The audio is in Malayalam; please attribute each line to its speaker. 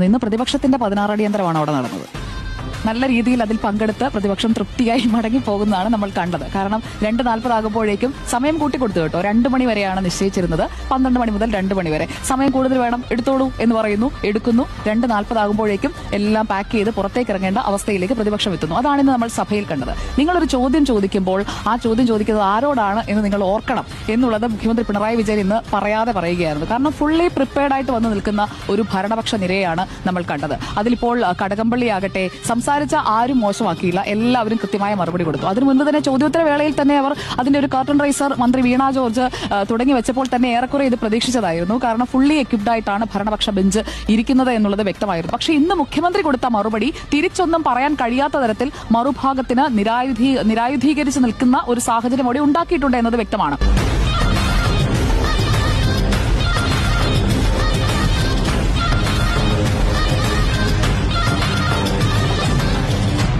Speaker 1: ഇന്ന് പ്രതിപക്ഷത്തിന്റെ 16 അടിയന്തരമാണ് അവിടെ നടന്നത്. നല്ല രീതിയിൽ അതിൽ പങ്കെടുത്ത് പ്രതിപക്ഷം തൃപ്തിയായി മടങ്ങി പോകുന്നതാണ് നമ്മൾ കണ്ടത്. കാരണം 2:40 ആകുമ്പോഴേക്കും സമയം കൂട്ടിക്കൊടുത്തു കേട്ടോ. 2 മണി വരെയാണ് നിശ്ചയിച്ചിരുന്നത്. 12 മണി മുതൽ 2 മണി വരെ സമയം കൂടുതൽ വേണം, എടുത്തോളൂ എന്ന് പറയുന്നു, എടുക്കുന്നു. 2:40 ആകുമ്പോഴേക്കും എല്ലാം പാക്ക് ചെയ്ത് പുറത്തേക്ക് ഇറങ്ങേണ്ട അവസ്ഥയിലേക്ക് പ്രതിപക്ഷം എത്തുന്നു. അതാണ് ഇന്ന് നമ്മൾ സഭയിൽ കണ്ടത്. നിങ്ങളൊരു ചോദ്യം ചോദിക്കുമ്പോൾ ആ ചോദ്യം ചോദിക്കുന്നത് ആരോടാണ് എന്ന് നിങ്ങൾ ഓർക്കണം എന്നുള്ളത് മുഖ്യമന്ത്രി പിണറായി വിജയൻ ഇന്ന് പറയാതെ പറയുകയായിരുന്നു. കാരണം ഫുള്ളി പ്രിപ്പയർഡ് ആയിട്ട് വന്ന് നിൽക്കുന്ന ഒരു ഭരണപക്ഷ നിരയാണ് നമ്മൾ കണ്ടത്. അതിലിപ്പോൾ കടകംപള്ളി ആകട്ടെ സംസാരിച്ച ആരും മോശമാക്കിയില്ല, എല്ലാവരും കൃത്യമായ മറുപടി കൊടുത്തു. അതിനു മുൻപ് തന്നെ ചോദ്യോത്തര വേളയിൽ തന്നെ അവർ അതിന്റെ ഒരു കർട്ടൻ റൈസർ മന്ത്രി വീണ ജോർജ് തുടങ്ങി വെച്ചപ്പോൾ തന്നെ ഏറെക്കുറെ ഇത് പ്രതീക്ഷിച്ചതായിരുന്നു. കാരണം ഫുള്ളി എക്വിപ്ഡ് ആയിട്ടാണ് ഭരണപക്ഷ ബെഞ്ച് ഇരിക്കുന്നത് എന്നുള്ളത് വ്യക്തമായിരുന്നു. പക്ഷേ ഇന്ന് മുഖ്യമന്ത്രി കൊടുത്ത മറുപടി തിരിച്ചൊന്നും പറയാൻ കഴിയാത്ത തരത്തിൽ മറുഭാഗത്തിന് നിരായുധീകരിച്ച് നിൽക്കുന്ന ഒരു സാഹചര്യം അവിടെ ഉണ്ടാക്കിയിട്ടുണ്ട് എന്നത് വ്യക്തമാണ്.